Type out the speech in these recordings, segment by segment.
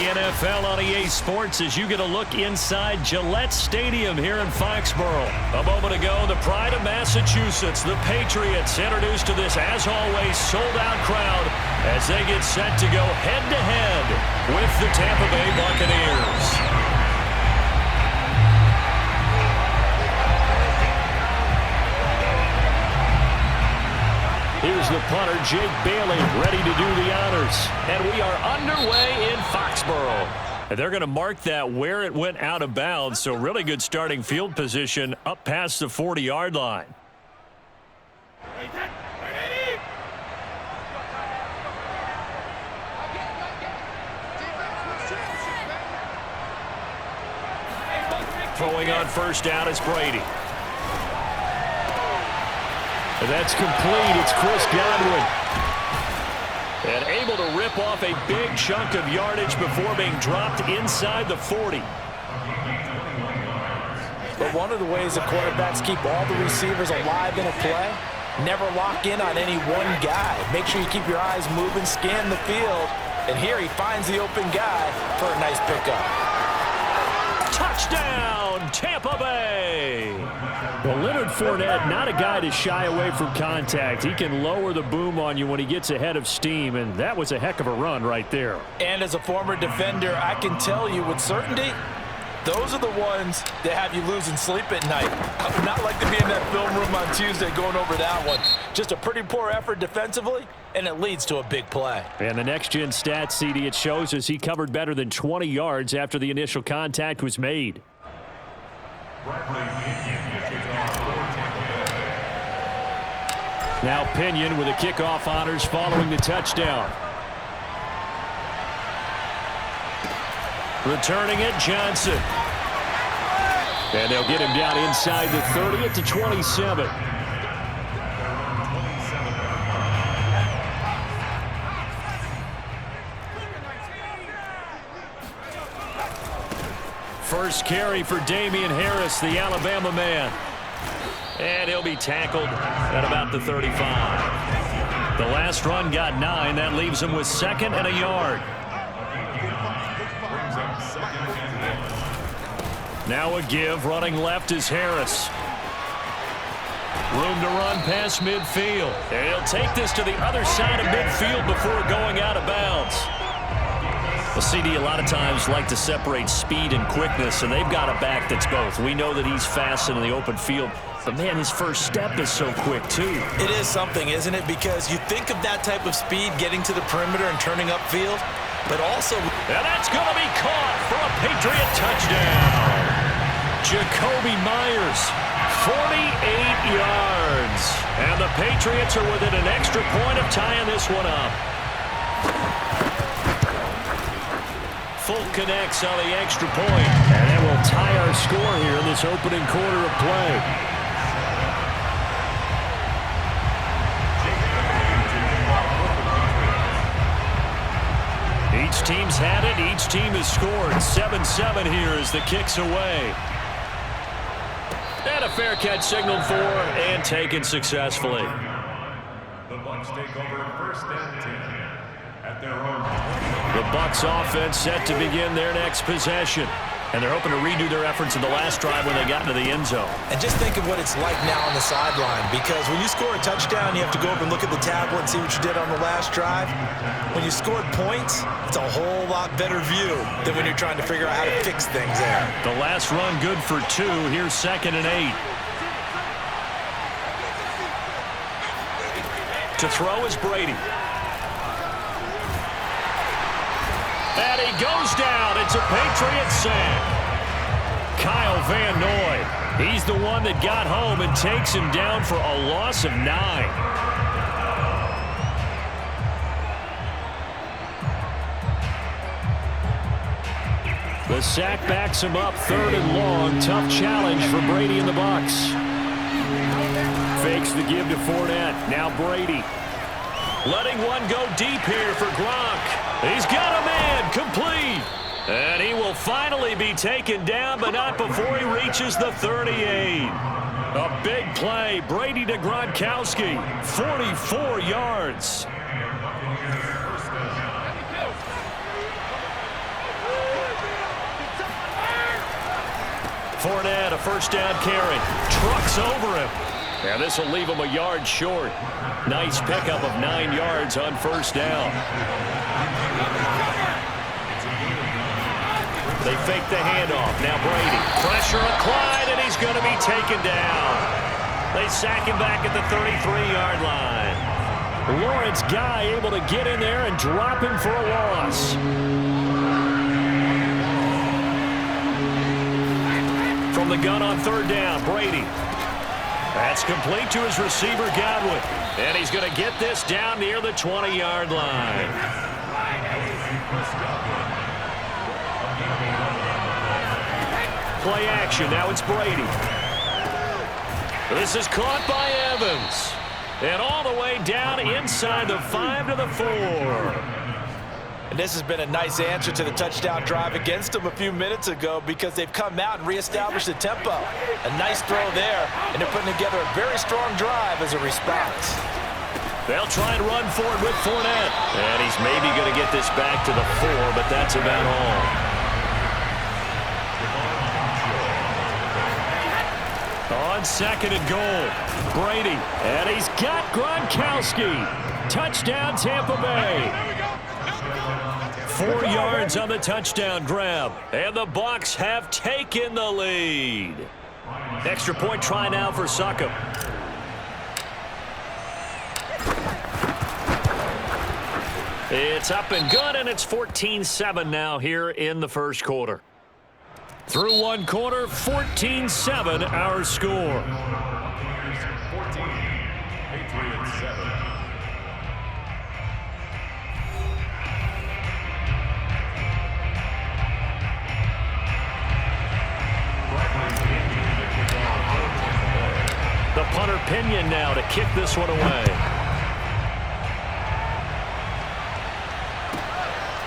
NFL on EA Sports as you get a look inside Gillette Stadium here in Foxborough. A moment ago, the pride of Massachusetts, the Patriots, introduced to this, as always, sold-out crowd as they get set to go head-to-head with the Tampa Bay Buccaneers. Here's the punter, Jake Bailey, ready to do the honors. And we are underway in Foxborough. And they're going to mark that where it went out of bounds, so really good starting field position up past the 40-yard line. Throwing on first down is Brady. And that's complete. It's Chris Godwin. And able to rip off a big chunk of yardage before being dropped inside the 40. But one of the ways that quarterbacks keep all the receivers alive in a play, never lock in on any one guy. Make sure you keep your eyes moving, scan the field. And here he finds the open guy for a nice pickup. Touchdown, Tampa Bay! Well, Leonard Fournette, not a guy to shy away from contact. He can lower the boom on you when he gets ahead of steam, and that was a heck of a run right there. And as a former defender, I can tell you with certainty, those are the ones that have you losing sleep at night. I would not like to be in that film room on Tuesday going over that one. Just a pretty poor effort defensively, and it leads to a big play. And the next-gen stats, CD, it shows us he covered better than 20 yards after the initial contact was made. Now Pinion with the kickoff honors following the touchdown. Returning it, Johnson. And they'll get him down inside the 30 at the 27. First carry for Damian Harris, the Alabama man. And he'll be tackled at about the 35. The last run got 9. That leaves him with 2nd and a yard. Now a give. Running left is Harris. Room to run past midfield. And he'll take this to the other side of midfield before going out of bounds. Well, CD, a lot of times like to separate speed and quickness, and they've got a back that's both. We know that he's fast in the open field, but, man, his first step is so quick, too. It is something, isn't it? Because you think of that type of speed getting to the perimeter and turning upfield, but also... And that's going to be caught for a Patriot touchdown. Jacoby Myers, 48 yards. And the Patriots are within an extra point of tying this one up. Fulk connects on the extra point, and it will tie our score here in this opening quarter of play. Each team's had it. Each team has scored. 7-7 here as the kick's away. And a fair catch signaled for and taken successfully. The Bucs take over 1st and 10 at their own. The Bucs offense set to begin their next possession. And they're hoping to redo their efforts in the last drive when they got into the end zone. And just think of what it's like now on the sideline, because when you score a touchdown, you have to go over and look at the tablet and see what you did on the last drive. When you scored points, it's a whole lot better view than when you're trying to figure out how to fix things there. The last run good for 2. Here's 2nd and 8. To throw is Brady. And he goes down. It's a Patriot sack. Kyle Van Noy. He's the one that got home and takes him down for a loss of 9. The sack backs him up 3rd and long. Tough challenge for Brady and the Bucs. Fakes the give to Fournette. Now Brady. Letting one go deep here for Gronk. He's got a man, complete. And he will finally be taken down, but not before he reaches the 38. A big play. Brady to Gronkowski. 44 yards. Fournette, a first down carry. Trucks over him. And this will leave him a yard short. Nice pickup of 9 yards on first down. They fake the handoff. Now Brady. Pressure applied, and he's going to be taken down. They sack him back at the 33-yard line. Lawrence Guy able to get in there and drop him for a loss. From the gun on third down, Brady. That's complete to his receiver, Godwin. And he's going to get this down near the 20-yard line. Play action. Now it's Brady. This is caught by Evans. And all the way down inside the 5 to the 4. And this has been a nice answer to the touchdown drive against them a few minutes ago because they've come out and reestablished the tempo. A nice throw there, and they're putting together a very strong drive as a response. They'll try and run for it with Fournette. And he's maybe going to get this back to the 4, but that's about all. On second and goal, Brady. And he's got Gronkowski. Touchdown, Tampa Bay. 4 yards on the touchdown grab. And the Bucs have taken the lead. Extra point try now for Succop. It's up and good, and it's 14-7 now here in the first quarter. Through one quarter, 14-7 our score. 14, Patriots 7. The punter Pinion now to kick this one away.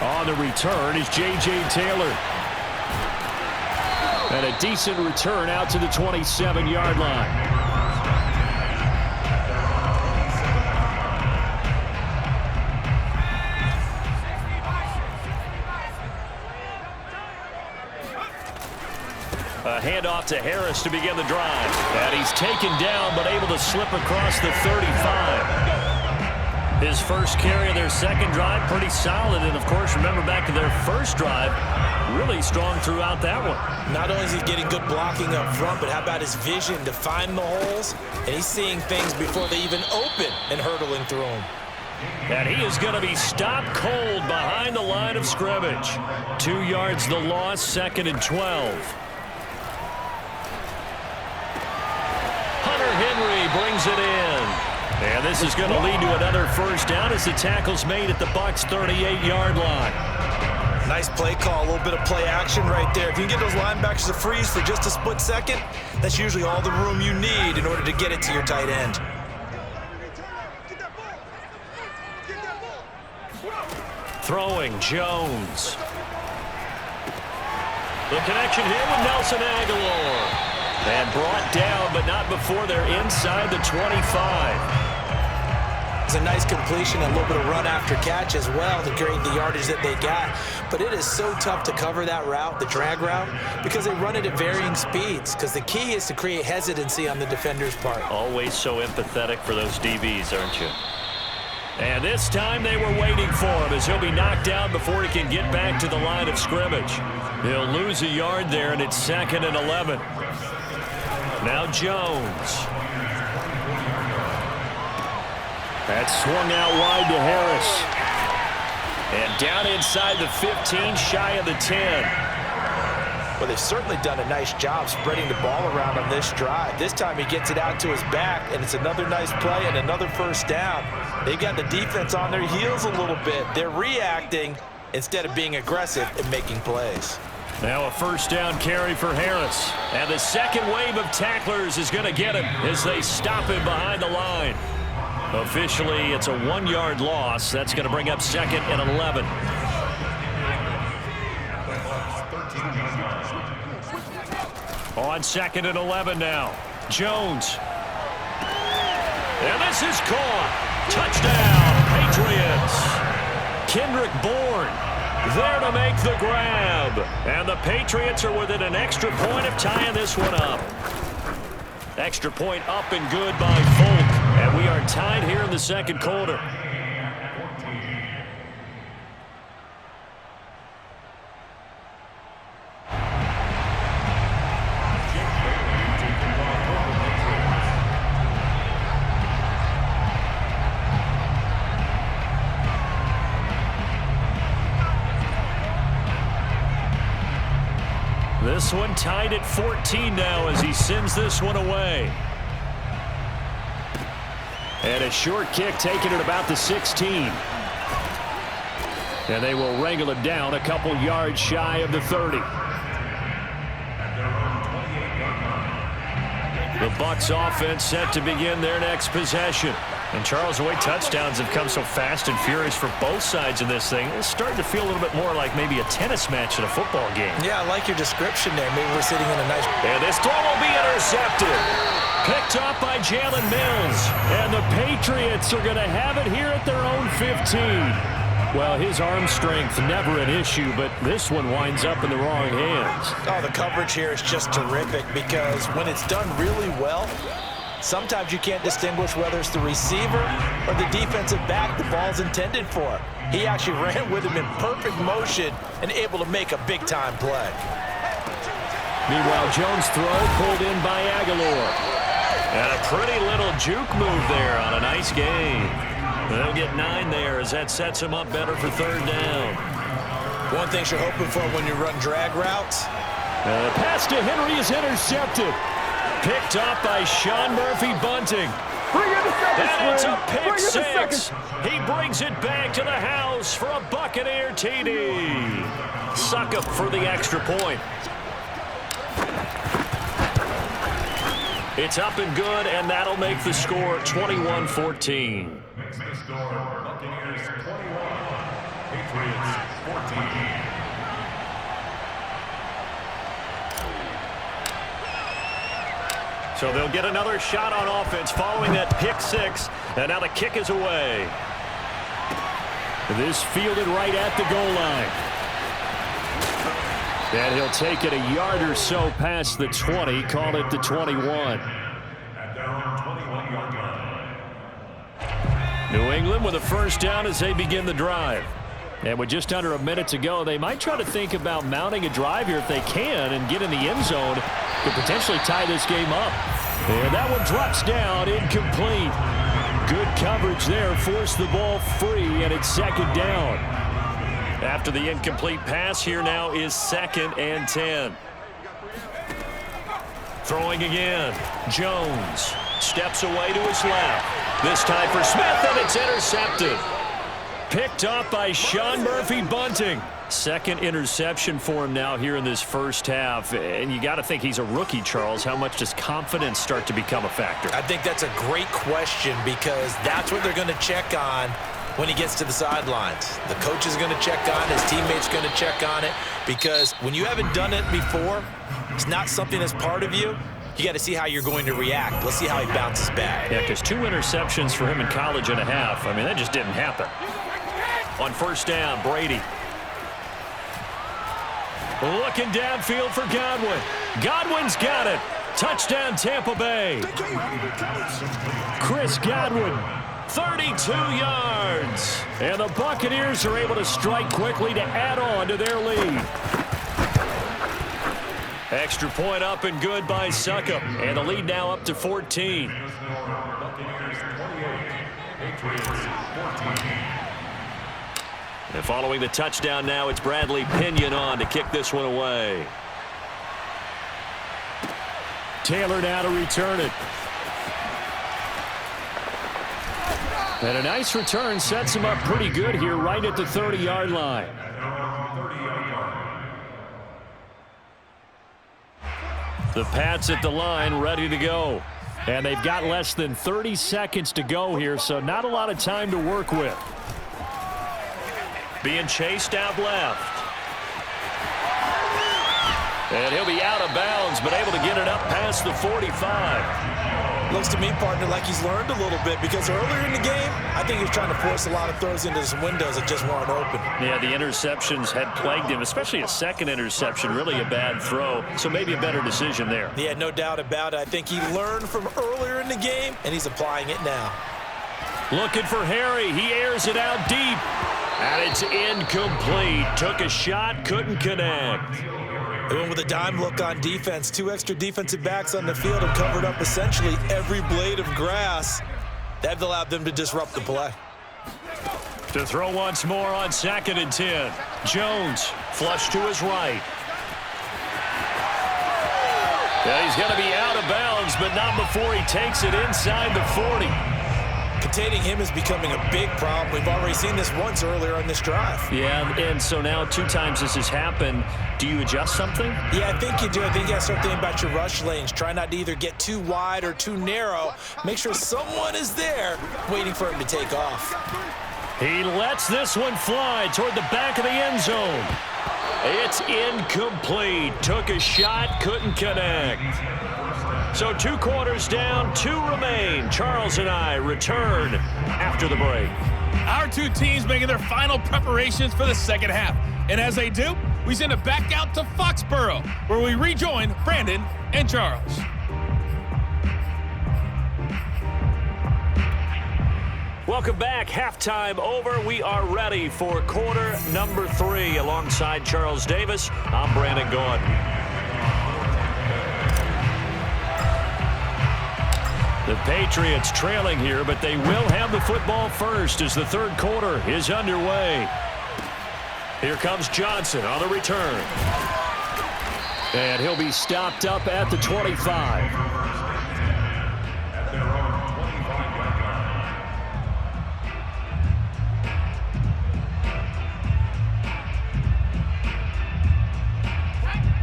On the return is J.J. Taylor. And a decent return out to the 27-yard line. A handoff to Harris to begin the drive. And he's taken down but able to slip across the 35. His first carry of their second drive, pretty solid. And, of course, remember back to their first drive, really strong throughout that one. Not only is he getting good blocking up front, but how about his vision to find the holes? And he's seeing things before they even open and hurdling through them. And he is going to be stopped cold behind the line of scrimmage. 2 yards the loss, second and 12. Hunter Henry brings it in. And this is going to lead to another first down as the tackle's made at the Bucs' 38-yard line. Nice play call, a little bit of play action right there. If you can get those linebackers to freeze for just a split second, that's usually all the room you need in order to get it to your tight end. Throwing, Jones. The connection here with Nelson Aguilar. And brought down, but not before they're inside the 25. It's a nice completion, a little bit of run after catch as well to create the yardage that they got. But it is so tough to cover that route, the drag route, because they run it at varying speeds. Because the key is to create hesitancy on the defender's part. Always so empathetic for those DBs, aren't you? And this time they were waiting for him as he'll be knocked down before he can get back to the line of scrimmage. He'll lose a yard there, and it's second and 11. Now Jones. That's swung out wide to Harris. And down inside the 15, shy of the 10. Well, they've certainly done a nice job spreading the ball around on this drive. This time he gets it out to his back, and it's another nice play and another first down. They got the defense on their heels a little bit. They're reacting instead of being aggressive and making plays. Now a first down carry for Harris. And the second wave of tacklers is going to get him as they stop him behind the line. Officially, it's a 1-yard loss. That's going to bring up second and 11. On second and 11 now. Jones. And this is caught. Touchdown, Patriots. Kendrick Bourne There to make the grab. And the Patriots are within an extra point of tying this one up. Extra point up and good by Folk. And we are tied here in the second quarter. This one tied at 14 now as he sends this one away. And a short kick taken at about the 16. And they will wrangle him down a couple yards shy of the 30. The Bucs offense set to begin their next possession. And Charles, the way touchdowns have come so fast and furious for both sides of this thing, it's starting to feel a little bit more like maybe a tennis match in a football game. Yeah, I like your description there. Maybe we're sitting in a nice... And this throw will be intercepted. Picked off by Jalen Mills. And the Patriots are going to have it here at their own 15. Well, his arm strength never an issue, but this one winds up in the wrong hands. Oh, the coverage here is just terrific because when it's done really well, sometimes you can't distinguish whether it's the receiver or the defensive back the ball's intended for. He actually ran with him in perfect motion and able to make a big-time play. Meanwhile, Jones' throw pulled in by Aguilar. And a pretty little juke move there on a nice game. They'll get 9 there as that sets him up better for third down. One thing you're hoping for when you run drag routes. The pass to Henry is intercepted. Picked up by Sean Murphy-Bunting. And it's a pick six. He brings it back to the house for a Buccaneer TD. Suck up for the extra point. It's up and good, and that'll make the score 21-14. Makes the score Buccaneers 21, Patriots 14. So they'll get another shot on offense following that pick six, and now the kick is away. This fielded right at the goal line. And he'll take it a yard or so past the 20, call it the 21. At their own 21-yard line. New England with a first down as they begin the drive. And with just under a minute to go, they might try to think about mounting a drive here if they can and get in the end zone to potentially tie this game up. And that one drops down, incomplete. Good coverage there, forced the ball free, and it's second down. After the incomplete pass, here now is 2nd and 10. Throwing again. Jones steps away to his left. This time for Smith, and it's intercepted. Picked up by Sean Murphy-Bunting. Second interception for him now here in this first half. And you got to think he's a rookie, Charles. How much does confidence start to become a factor? I think that's a great question because that's what they're going to check on when he gets to the sidelines. The coach is going to check on it. His teammates going to check on it because when you haven't done it before, it's not something that's part of you. You got to see how you're going to react. Let's see how he bounces back. Yeah, because 2 interceptions for him in college and a half. I mean, that just didn't happen. On first down, Brady. Looking downfield for Godwin. Godwin's got it. Touchdown, Tampa Bay. Chris Godwin, 32 yards. And the Buccaneers are able to strike quickly to add on to their lead. Extra point up and good by Suckup. And the lead now up to 14. Buccaneers 28, Patriots 14. And following the touchdown now, it's Bradley Pinion on to kick this one away. Taylor now to return it. And a nice return sets him up pretty good here right at the 30-yard line. The Pats at the line ready to go. And they've got less than 30 seconds to go here, so not a lot of time to work with. Being chased out left. And he'll be out of bounds, but able to get it up past the 45. Looks to me, partner, like he's learned a little bit because earlier in the game, I think he was trying to force a lot of throws into some windows that just weren't open. Yeah, the interceptions had plagued him, especially a second interception, really a bad throw, so maybe a better decision there. Yeah, no doubt about it. I think he learned from earlier in the game, and he's applying it now. Looking for Harry. He airs it out deep. And it's incomplete. Took a shot, couldn't connect. They went with a dime look on defense. 2 extra defensive backs on the field and covered up essentially every blade of grass. That allowed them to disrupt the play. To throw once more on 2nd and 10. Jones, flush to his right. Yeah, he's going to be out of bounds, but not before he takes it inside the 40. Containing him is becoming a big problem. We've already seen this once earlier on this drive. Yeah, and so now 2 times this has happened. Do you adjust something? Yeah, I think you do. I think you got to start thinking about your rush lanes. Try not to either get too wide or too narrow. Make sure someone is there waiting for him to take off. He lets this one fly toward the back of the end zone. It's incomplete. Took a shot, couldn't connect. So 2 quarters down, 2 remain. Charles and I return after the break. Our 2 teams making their final preparations for the second half. And as they do, we send it back out to Foxborough, where we rejoin Brandon and Charles. Welcome back. Halftime over. We are ready for quarter number 3. Alongside Charles Davis, I'm Brandon Gordon. The Patriots trailing here, but they will have the football first as the 3rd quarter is underway. Here comes Johnson on the return. And he'll be stopped up at the 25.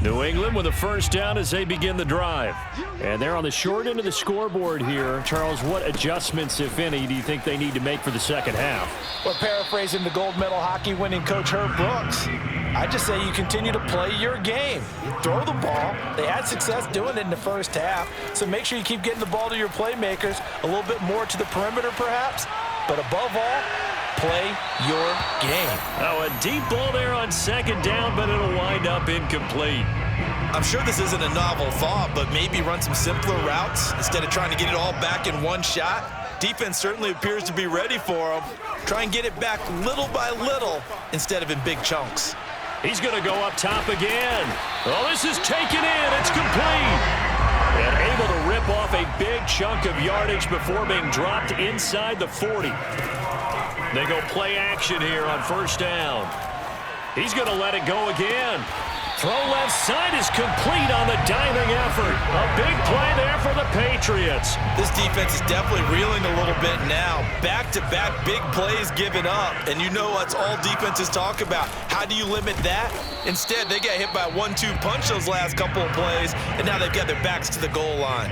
New England with a first down as they begin the drive. And they're on the short end of the scoreboard here. Charles, what adjustments, if any, do you think they need to make for the second half? Well, paraphrasing the gold medal hockey winning coach Herb Brooks, I just say you continue to play your game. Throw the ball. They had success doing it in the first half, so make sure you keep getting the ball to your playmakers, a little bit more to the perimeter perhaps, but above all, play your game. Oh, a deep ball there on 2nd down, but it'll wind up incomplete. I'm sure this isn't a novel thought, but maybe run some simpler routes instead of trying to get it all back in one shot. Defense certainly appears to be ready for them. Try and get it back little by little instead of in big chunks. He's going to go up top again. Oh, this is taken in. It's complete. And able to rip off a big chunk of yardage before being dropped inside the 40. They go play action here on 1st down. He's going to let it go again. Throw left side is complete on the diving effort. A big play there for the Patriots. This defense is definitely reeling a little bit now. Back-to-back big plays given up. And you know that's all defenses talk about. How do you limit that? Instead, they got hit by a 1-2 punch those last couple of plays, and now they've got their backs to the goal line.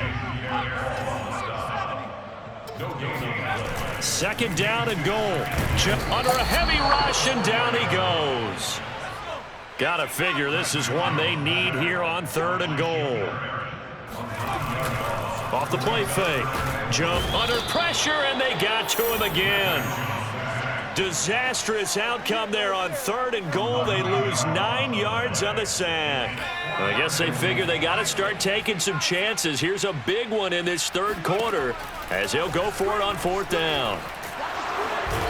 2nd down and goal. Under a heavy rush, and down he goes. Gotta figure this is one they need here on 3rd and goal. Off the play fake. Jump under pressure, and they got to him again. Disastrous outcome there on 3rd and goal. They lose 9 yards on the sack. Well, I guess they figure they got to start taking some chances. Here's a big one in this 3rd quarter as he'll go for it on 4th down.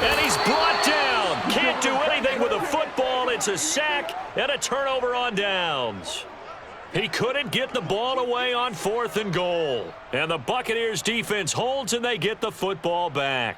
And he's brought down. Can't do anything with a football. It's a sack and a turnover on downs. He couldn't get the ball away on 4th and goal. And the Buccaneers defense holds, and they get the football back.